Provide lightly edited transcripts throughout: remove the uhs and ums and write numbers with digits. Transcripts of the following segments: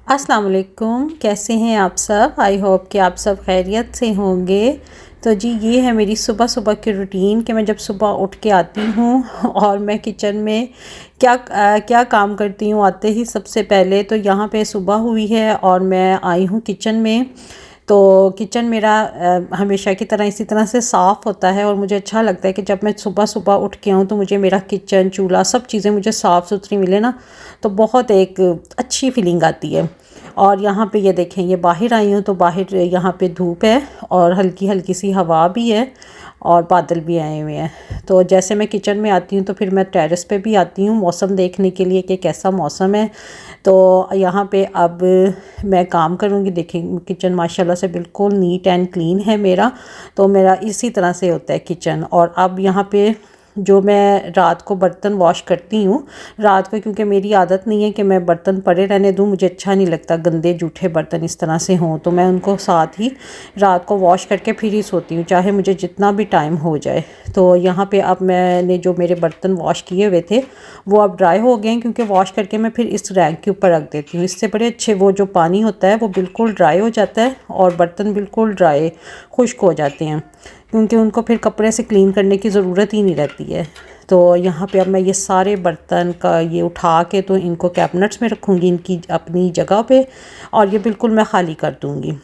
अस्सलाम वालेकुम, कैसे हैं आप सब। आई होप कि आप सब खैरियत से होंगे। तो जी ये है मेरी सुबह सुबह की रूटीन कि मैं जब सुबह उठ के आती हूँ और मैं किचन में क्या काम करती हूँ। आते ही सबसे पहले तो यहाँ पे सुबह हुई है और मैं आई हूँ किचन में। तो किचन मेरा हमेशा की तरह इसी तरह से साफ़ होता है और मुझे अच्छा लगता है कि जब मैं सुबह सुबह उठ के आऊँ तो मुझे मेरा किचन चूल्हा सब चीज़ें मुझे साफ़ सुथरी मिले ना, तो बहुत एक अच्छी फीलिंग आती है। और यहाँ पे ये देखें, ये बाहर आई हूँ तो बाहर यहाँ पे धूप है और हल्की हल्की सी हवा भी है और बादल भी आए हुए हैं। तो जैसे मैं किचन में आती हूँ तो फिर मैं टेरेस पे भी आती हूँ मौसम देखने के लिए कि कैसा मौसम है। तो यहाँ पे अब मैं काम करूँगी। देखें किचन माशाल्लाह से बिल्कुल नीट एंड क्लीन है मेरा। तो मेरा इसी तरह से होता है किचन। और अब यहाँ पे जो मैं रात को बर्तन वॉश करती हूँ, रात को क्योंकि मेरी आदत नहीं है कि मैं बर्तन पड़े रहने दूँ, मुझे अच्छा नहीं लगता गंदे जूठे बर्तन इस तरह से हों, तो मैं उनको साथ ही रात को वॉश करके फिर ही सोती हूँ, चाहे मुझे जितना भी टाइम हो जाए। तो यहाँ पे अब मैंने जो मेरे बर्तन वॉश किए हुए थे वो अब ड्राई हो गए हैं, क्योंकि वॉश करके मैं फिर इस रैक के ऊपर रख देती हूँ। इससे बड़े अच्छे वो जो पानी होता है वो बिल्कुल ड्राई हो जाता है और बर्तन बिल्कुल ड्राई खुश्क हो जाते हैं, क्योंकि उनको फिर कपड़े से क्लीन करने की ज़रूरत ही नहीं रहती है। तो यहाँ पे अब मैं ये सारे बर्तन का ये उठा के तो इनको कैबिनेट्स में रखूँगी इनकी अपनी जगह पे, और ये बिल्कुल मैं ख़ाली कर दूँगी।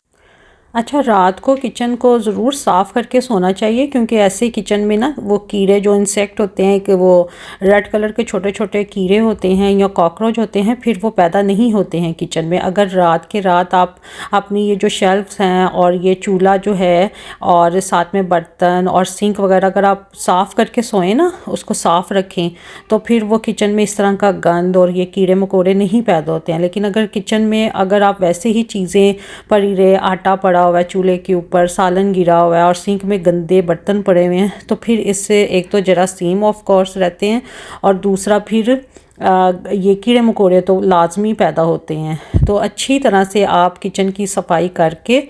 अच्छा, रात को किचन को ज़रूर साफ़ करके सोना चाहिए, क्योंकि ऐसे किचन में ना वो कीड़े जो इंसेक्ट होते हैं कि वो रेड कलर के छोटे छोटे कीड़े होते हैं या कॉकरोच होते हैं, फिर वो पैदा नहीं होते हैं किचन में। अगर रात के रात आप अपनी ये जो शेल्फ्स हैं और ये चूल्हा जो है और साथ में बर्तन और सिंक वगैरह अगर आप साफ़ करके सोएं ना, उसको साफ़ रखें, तो फिर वो किचन में इस तरह का गंद और ये कीड़े मकोड़े नहीं पैदा होते हैं। लेकिन अगर किचन में अगर आप वैसे ही चीज़ें पड़ी रहे, आटा पड़ा हुआ है चूल्हे के ऊपर, सालन गिरा हुआ है और सिंक में गंदे बर्तन पड़े हुए हैं, तो फिर इससे एक तो जरासीम ऑफ कोर्स रहते हैं और दूसरा फिर ये कीड़े मकोड़े तो लाजमी पैदा होते हैं। तो अच्छी तरह से आप किचन की सफाई करके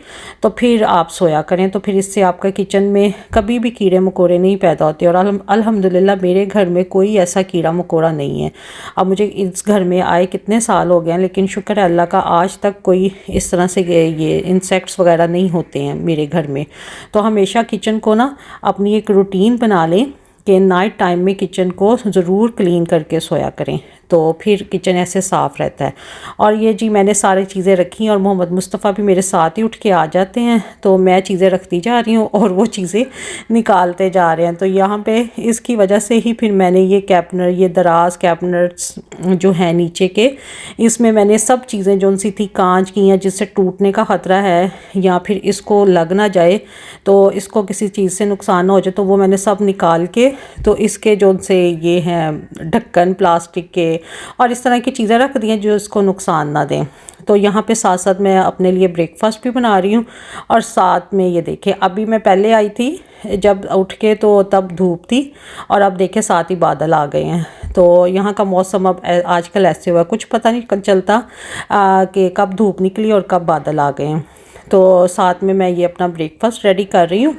तो फिर आप सोया करें, तो फिर इससे आपका किचन में कभी भी कीड़े मकोड़े नहीं पैदा होते। और अल्हम्दुलिल्लाह मेरे घर में कोई ऐसा कीड़ा मकोड़ा नहीं है। अब मुझे इस घर में आए कितने साल हो गए हैं, लेकिन शुक्र है अल्लाह का आज तक कोई इस तरह से ये इंसेक्ट्स वगैरह नहीं होते हैं मेरे घर में। तो हमेशा किचन को ना अपनी एक रूटीन बना लें कि नाइट टाइम में किचन को ज़रूर क्लीन करके सोया करें, तो फिर किचन ऐसे साफ़ रहता है। और ये जी मैंने सारी चीज़ें रखी और मोहम्मद मुस्तफ़ा भी मेरे साथ ही उठ के आ जाते हैं, तो मैं चीज़ें रखती जा रही हूँ और वो चीज़ें निकालते जा रहे हैं। तो यहाँ पे इसकी वजह से ही फिर मैंने ये कैबिनेट, ये दराज कैबिनेट्स जो है नीचे के, इसमें मैंने सब चीज़ें जो सी थी कांच की हैं जिससे टूटने का ख़तरा है या फिर इसको लग ना जाए, तो इसको किसी चीज़ से नुकसान ना हो जाए, तो वो मैंने सब निकाल के तो इसके जो से ये हैं ढक्कन प्लास्टिक के और इस तरह की चीज़ें रख दी हैं जो इसको नुकसान ना दें। तो यहाँ पे साथ साथ मैं अपने लिए ब्रेकफास्ट भी बना रही हूँ और साथ में ये देखें, अभी मैं पहले आई थी जब उठ के तो तब धूप थी और अब देखें साथ ही बादल आ गए हैं। तो यहाँ का मौसम अब आजकल ऐसे हुआ, कुछ पता नहीं चलता कि कब धूप निकली और कब बादल आ गए हैं। तो साथ में मैं ये अपना ब्रेकफास्ट रेडी कर रही हूँ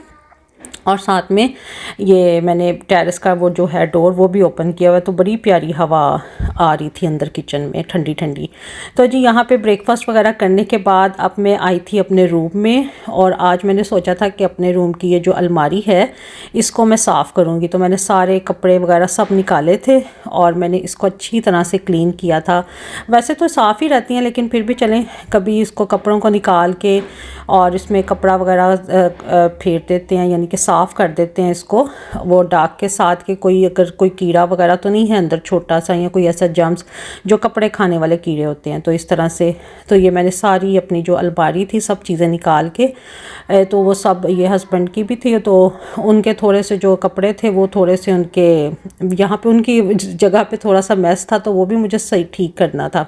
और साथ में ये मैंने टेरेस का वो जो है डोर वो भी ओपन किया हुआ है, तो बड़ी प्यारी हवा आ रही थी अंदर किचन में ठंडी ठंडी। तो जी यहाँ पे ब्रेकफास्ट वगैरह करने के बाद अब मैं आई थी अपने रूम में, और आज मैंने सोचा था कि अपने रूम की ये जो अलमारी है इसको मैं साफ़ करूँगी। तो मैंने सारे कपड़े वगैरह सब निकाले थे और मैंने इसको अच्छी तरह से क्लीन किया था। वैसे तो साफ़ ही रहती हैं, लेकिन फिर भी चलें कभी इसको कपड़ों को निकाल के और इसमें कपड़ा वगैरह फेर देते हैं, यानी कि साफ़ कर देते हैं इसको वो डाक के साथ कि कोई अगर कोई कीड़ा वगैरह तो नहीं है अंदर छोटा सा या कोई ऐसा जर्म्स जो कपड़े खाने वाले कीड़े होते हैं। तो इस तरह से तो ये मैंने सारी अपनी जो अलमारी थी सब चीज़ें निकाल के तो वो सब ये हस्बैंड की भी थी, तो उनके थोड़े से जो कपड़े थे वो थोड़े से उनके यहाँ पे उनकी जगह पे थोड़ा सा मैस था, तो वो भी मुझे सही ठीक करना था।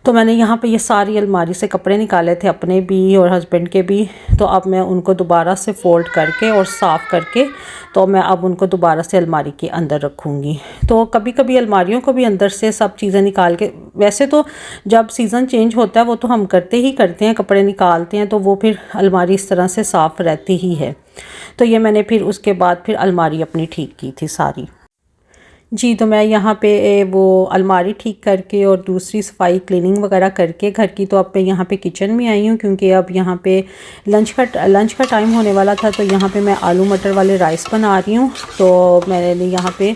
तो मैंने यहाँ पे ये सारी अलमारी से कपड़े निकाले थे अपने भी और हस्बैंड के भी। तो अब मैं उनको दोबारा से फ़ोल्ड करके और साफ़ करके तो मैं अब उनको दोबारा से अलमारी के अंदर रखूँगी। तो कभी कभी अलमारियों को भी अंदर से सब चीज़ें निकाल के, वैसे तो जब सीज़न चेंज होता है वो तो हम करते हैं, कपड़े निकालते हैं, तो वो फिर अलमारी इस तरह से साफ़ रहती ही है। तो ये मैंने फिर उसके बाद फिर अलमारी अपनी ठीक की थी सारी। जी, तो मैं यहाँ पे वो अलमारी ठीक करके और दूसरी सफाई क्लीनिंग वगैरह करके घर की, तो अब मैं यहाँ पे किचन में आई हूँ क्योंकि अब यहाँ पे लंच का टाइम होने वाला था। तो यहाँ पे मैं आलू मटर वाले राइस बना रही हूँ। तो मैंने यहाँ पे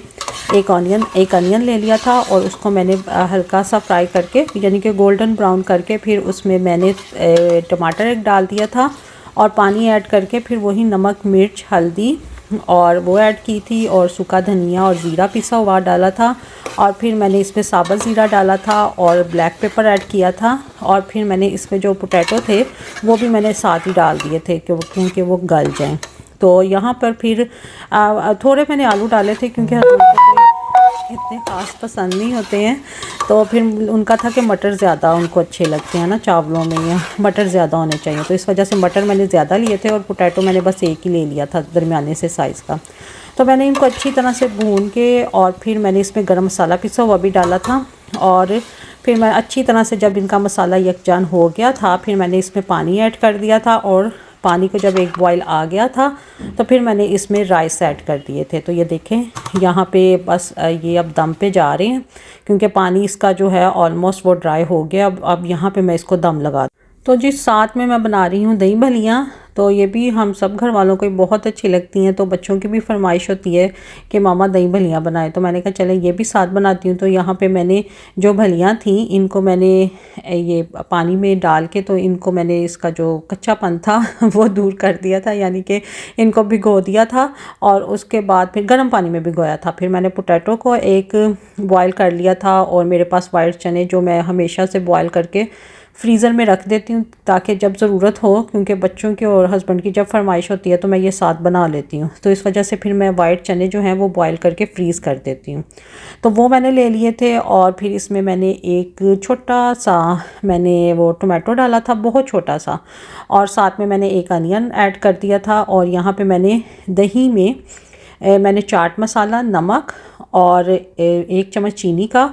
एक अनियन ले लिया था और उसको मैंने हल्का सा फ्राई करके, यानी कि गोल्डन ब्राउन करके, फिर उसमें मैंने टमाटर एक डाल दिया था और पानी ऐड करके फिर वही नमक मिर्च हल्दी और वो ऐड की थी और सूखा धनिया और ज़ीरा पिसा हुआ डाला था। और फिर मैंने इसमें साबुत ज़ीरा डाला था और ब्लैक पेपर ऐड किया था। और फिर मैंने इसमें जो पोटैटो थे वो भी मैंने साथ ही डाल दिए थे क्योंकि वो गल जाएं। तो यहाँ पर फिर थोड़े मैंने आलू डाले थे क्योंकि इतने ख़ास पसंद नहीं होते हैं। तो फिर उनका था कि मटर ज़्यादा उनको अच्छे लगते हैं ना चावलों में, या मटर ज़्यादा होने चाहिए, तो इस वजह से मटर मैंने ज़्यादा लिए थे और पोटैटो मैंने बस एक ही ले लिया था दरमियाने से साइज़ का। तो मैंने इनको अच्छी तरह से भून के और फिर मैंने इसमें गरम मसाला पिसा हुआ भी डाला था। और फिर मैं अच्छी तरह से जब इनका मसाला यकजान हो गया था फिर मैंने इसमें पानी ऐड कर दिया था। और पानी को जब एक बॉयल आ गया था तो फिर मैंने इसमें राइस ऐड कर दिए थे। तो ये देखें यहाँ पे बस ये अब दम पे जा रहे हैं क्योंकि पानी इसका जो है ऑलमोस्ट वो ड्राई हो गया। अब यहाँ पे मैं इसको दम लगा, तो जिस साथ में मैं बना रही हूँ दही भल्लियाँ, तो ये भी हम सब घर वालों को बहुत अच्छी लगती हैं। तो बच्चों की भी फरमाइश होती है कि मामा दही भल्लियाँ बनाए, तो मैंने कहा चले ये भी साथ बनाती हूँ। तो यहाँ पे मैंने जो भल्लियाँ थी इनको मैंने ये पानी में डाल के, तो इनको मैंने इसका जो कच्चापन था वो दूर कर दिया था, यानी कि इनको भिगो दिया था और उसके बाद फिर गर्म पानी में भिगोया था। फिर मैंने पोटैटो को एक बॉयल कर लिया था और मेरे पास वाइट चने जो मैं हमेशा से बॉयल करके फ्रीज़र में रख देती हूँ ताकि जब ज़रूरत हो, क्योंकि बच्चों की और हस्बैंड की जब फरमाइश होती है तो मैं ये साथ बना लेती हूँ। तो इस वजह से फिर मैं वाइट चने जो हैं वो बॉयल करके फ्रीज़ कर देती हूँ। तो वो मैंने ले लिए थे और फिर इसमें मैंने एक छोटा सा मैंने वो टोमेटो डाला था, बहुत छोटा सा, और साथ में मैंने एक अनियन ऐड कर दिया था। और यहाँ पर मैंने दही में मैंने चाट मसाला, नमक और एक चम्मच चीनी का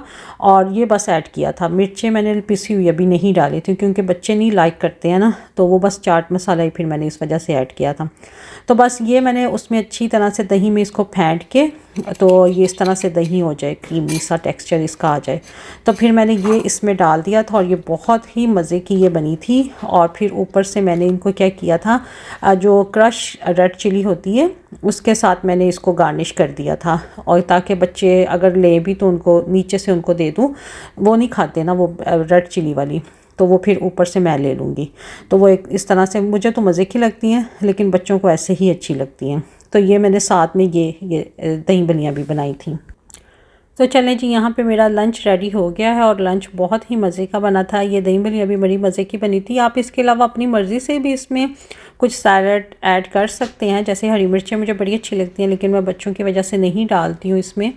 और ये बस ऐड किया था। मिर्चें मैंने पिसी हुई अभी नहीं डाली थी क्योंकि बच्चे नहीं लाइक करते हैं ना, तो वो बस चाट मसाला ही फिर मैंने इस वजह से ऐड किया था। तो बस ये मैंने उसमें अच्छी तरह से दही में इसको फेंट के, तो ये इस तरह से दही हो जाए, क्रीमी सा टेक्सचर इसका आ जाए, तो फिर मैंने ये इसमें डाल दिया था और ये बहुत ही मज़े की ये बनी थी। और फिर ऊपर से मैंने इनको क्या किया था, जो क्रश रेड चिली होती है उसके साथ मैंने इसको गार्निश कर दिया था। और ताकि बच्चे अगर ले भी तो उनको नीचे से उनको दे दूँ, वो नहीं खाते ना वो रेड चिली वाली, तो वो फिर ऊपर से मैं ले लूँगी। तो वो एक इस तरह से मुझे तो मज़े की लगती हैं लेकिन बच्चों को ऐसे ही अच्छी लगती हैं। तो ये मैंने साथ में ये दही भल्लियाँ भी बनाई थी। तो चलें जी, यहाँ पे मेरा लंच रेडी हो गया है और लंच बहुत ही मज़े का बना था। ये दही भल्लियाँ भी बड़ी मज़े की बनी थी। आप इसके अलावा अपनी मर्ज़ी से भी इसमें कुछ सैलड ऐड कर सकते हैं, जैसे हरी मिर्चें मुझे बड़ी अच्छी लगती हैं लेकिन मैं बच्चों की वजह से नहीं डालती हूँ इसमें।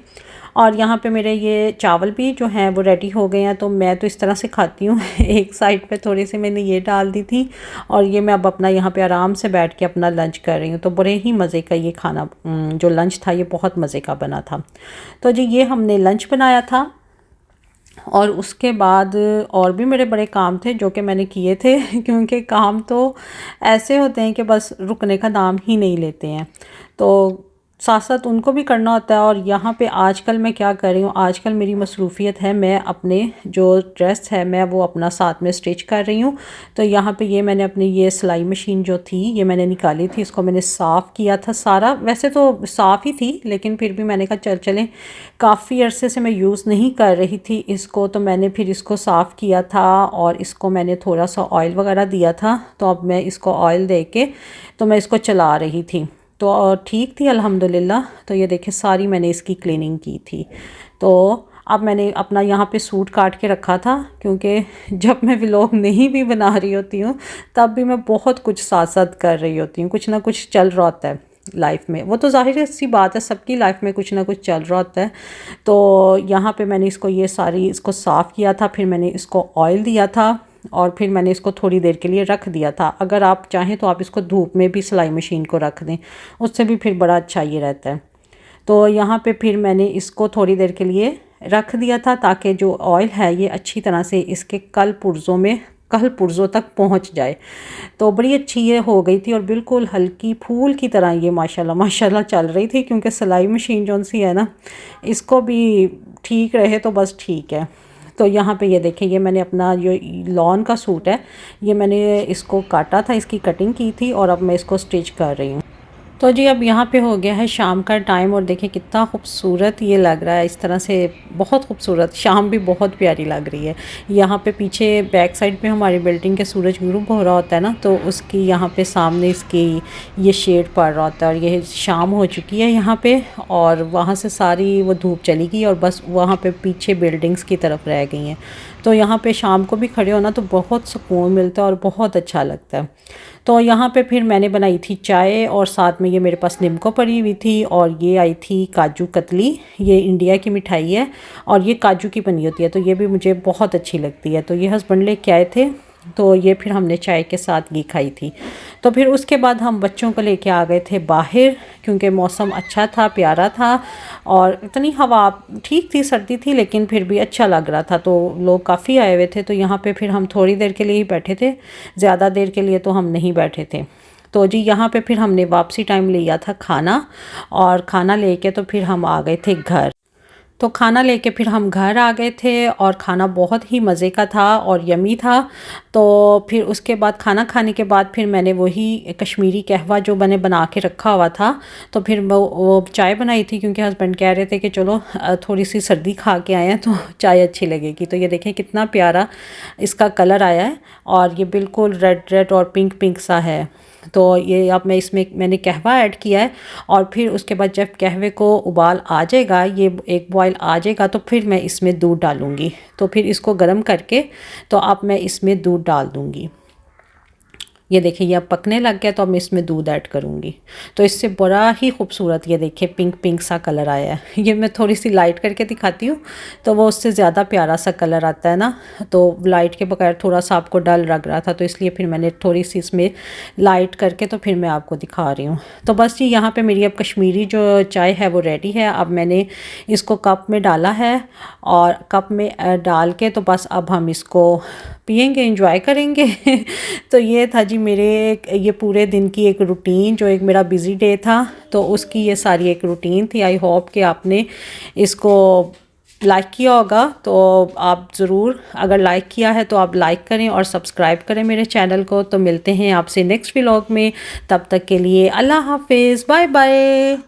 और यहाँ पे मेरे ये चावल भी जो हैं वो रेडी हो गए हैं, तो मैं तो इस तरह से खाती हूँ एक साइड पे थोड़ी सी मैंने ये डाल दी थी और ये मैं अब अपना यहाँ पे आराम से बैठ के अपना लंच कर रही हूँ। तो बड़े ही मज़े का ये खाना जो लंच था ये बहुत मज़े का बना था। तो जी ये हमने लंच बनाया था और उसके बाद और भी मेरे बड़े काम थे जो कि मैंने किए थे क्योंकि काम तो ऐसे होते हैं कि बस रुकने का नाम ही नहीं लेते हैं, तो साथ साथ उनको भी करना होता है। और यहाँ पे आजकल मैं क्या कर रही हूँ, आजकल मेरी मसरूफ़ियत है, मैं अपने जो ड्रेस है मैं वो अपना साथ में स्टिच कर रही हूँ। तो यहाँ पे ये मैंने अपनी ये सिलाई मशीन जो थी ये मैंने निकाली थी, इसको मैंने साफ़ किया था सारा, वैसे तो साफ़ ही थी लेकिन फिर भी मैंने कहा चलें, काफ़ी अरसे से मैं यूज़ नहीं कर रही थी इसको, तो मैंने फिर इसको साफ़ किया था और इसको मैंने थोड़ा सा ऑयल वगैरह दिया था। तो अब मैं इसको ऑयल दे के तो मैं इसको चला रही थी, तो ठीक थी अल्हम्दुलिल्लाह। तो ये देखिए सारी मैंने इसकी क्लीनिंग की थी। तो अब मैंने अपना यहाँ पे सूट काट के रखा था क्योंकि जब मैं व्लॉग नहीं भी बना रही होती हूँ तब भी मैं बहुत कुछ साथ साथ कर रही होती हूँ, कुछ ना कुछ चल रहा होता है लाइफ में। वो तो ज़ाहिर सी बात है, सबकी लाइफ में कुछ ना कुछ चल रहा होता है। तो यहाँ पे मैंने इसको ये सारी इसको साफ़ किया था, फिर मैंने इसको ऑयल दिया था और फिर मैंने इसको थोड़ी देर के लिए रख दिया था। अगर आप चाहें तो आप इसको धूप में भी सिलाई मशीन को रख दें, उससे भी फिर बड़ा अच्छा ये रहता है। तो यहाँ पे फिर मैंने इसको थोड़ी देर के लिए रख दिया था ताकि जो ऑयल है ये अच्छी तरह से इसके कल पुर्ज़ों में कल पुर्जों तक पहुंच जाए। तो बड़ी अच्छी ये हो गई थी और बिल्कुल हल्की फूल की तरह ये माशाल्लाह माशाल्लाह चल रही थी, क्योंकि सिलाई मशीन जो सी है ना, इसको भी ठीक रहे तो बस ठीक है। तो यहाँ पे ये देखें, ये मैंने अपना जो लॉन का सूट है, ये मैंने इसको काटा था, इसकी कटिंग की थी और अब मैं इसको स्टिच कर रही हूँ। तो जी अब यहाँ पे हो गया है शाम का टाइम और देखिए कितना खूबसूरत ये लग रहा है, इस तरह से बहुत खूबसूरत। शाम भी बहुत प्यारी लग रही है। यहाँ पे पीछे बैक साइड पे हमारी बिल्डिंग के सूरज ग्रुप हो रहा होता है ना, तो उसकी यहाँ पे सामने इसकी ये शेड पड़ रहा होता है और ये शाम हो चुकी है यहाँ पे, और वहाँ से सारी वो धूप चली गई और बस वहाँ पे पीछे बिल्डिंग्स की तरफ रह गई हैं। तो यहाँ पे शाम को भी खड़े होना तो बहुत सुकून मिलता है और बहुत अच्छा लगता है। तो यहाँ पे फिर मैंने बनाई थी चाय और साथ में ये मेरे पास निम्को पड़ी हुई थी और ये आई थी काजू कतली। ये इंडिया की मिठाई है और ये काजू की बनी होती है, तो ये भी मुझे बहुत अच्छी लगती है। तो ये हस्बैंड लेके आए थे, तो ये फिर हमने चाय के साथ ये खाई थी। तो फिर उसके बाद हम बच्चों को लेके आ गए थे बाहर, क्योंकि मौसम अच्छा था, प्यारा था और इतनी हवा ठीक थी, सर्दी थी लेकिन फिर भी अच्छा लग रहा था। तो लोग काफ़ी आए हुए थे, तो यहाँ पे फिर हम थोड़ी देर के लिए ही बैठे थे, ज़्यादा देर के लिए तो हम नहीं बैठे थे। तो जी यहाँ पे फिर हमने वापसी टाइम लिया था खाना, और खाना लेके तो फिर हम आ गए थे घर। तो खाना लेके फिर हम घर आ गए थे और खाना बहुत ही मज़े का था और यमी था। तो फिर उसके बाद खाना खाने के बाद फिर मैंने वही कश्मीरी कहवा जो मैंने बना के रखा हुआ था, तो फिर वो चाय बनाई थी, क्योंकि हस्बैंड कह रहे थे कि चलो थोड़ी सी सर्दी खा के आए हैं तो चाय अच्छी लगेगी। तो ये देखें कितना प्यारा इसका कलर आया है और ये बिल्कुल रेड रेड और पिंक पिंक सा है। तो ये अब मैं इसमें मैंने कहवा ऐड किया है और फिर उसके बाद जब कहवे को उबाल आ जाएगा, ये एक बॉयल आ जाएगा, तो फिर मैं इसमें दूध डालूँगी। तो फिर इसको गर्म करके तो अब मैं इसमें दूध डाल दूँगी। ये देखिए ये अब पकने लग गया, तो अब मैं इसमें दूध ऐड करूँगी। तो इससे बड़ा ही खूबसूरत ये देखिए पिंक पिंक सा कलर आया है। ये मैं थोड़ी सी लाइट करके दिखाती हूँ, तो वो उससे ज़्यादा प्यारा सा कलर आता है ना। तो लाइट के बगैर थोड़ा सा आपको डल लग रहा था, तो इसलिए फिर मैंने थोड़ी सी इसमें लाइट करके तो फिर मैं आपको दिखा रही हूँ। तो बस जी यहाँ पर मेरी अब कश्मीरी जो चाय है वो रेडी है। अब मैंने इसको कप में डाला है और कप में डाल के तो बस अब हम इसको पियेंगे, एंजॉय करेंगे। तो ये था जी मेरे ये पूरे दिन की एक रूटीन, जो एक मेरा बिज़ी डे था, तो उसकी ये सारी एक रूटीन थी। आई होप कि आपने इसको लाइक किया होगा। तो आप ज़रूर, अगर लाइक किया है तो आप लाइक करें और सब्सक्राइब करें मेरे चैनल को। तो मिलते हैं आपसे नेक्स्ट व्लॉग में, तब तक के लिए अल्लाह हाफिज़, बाय बाय।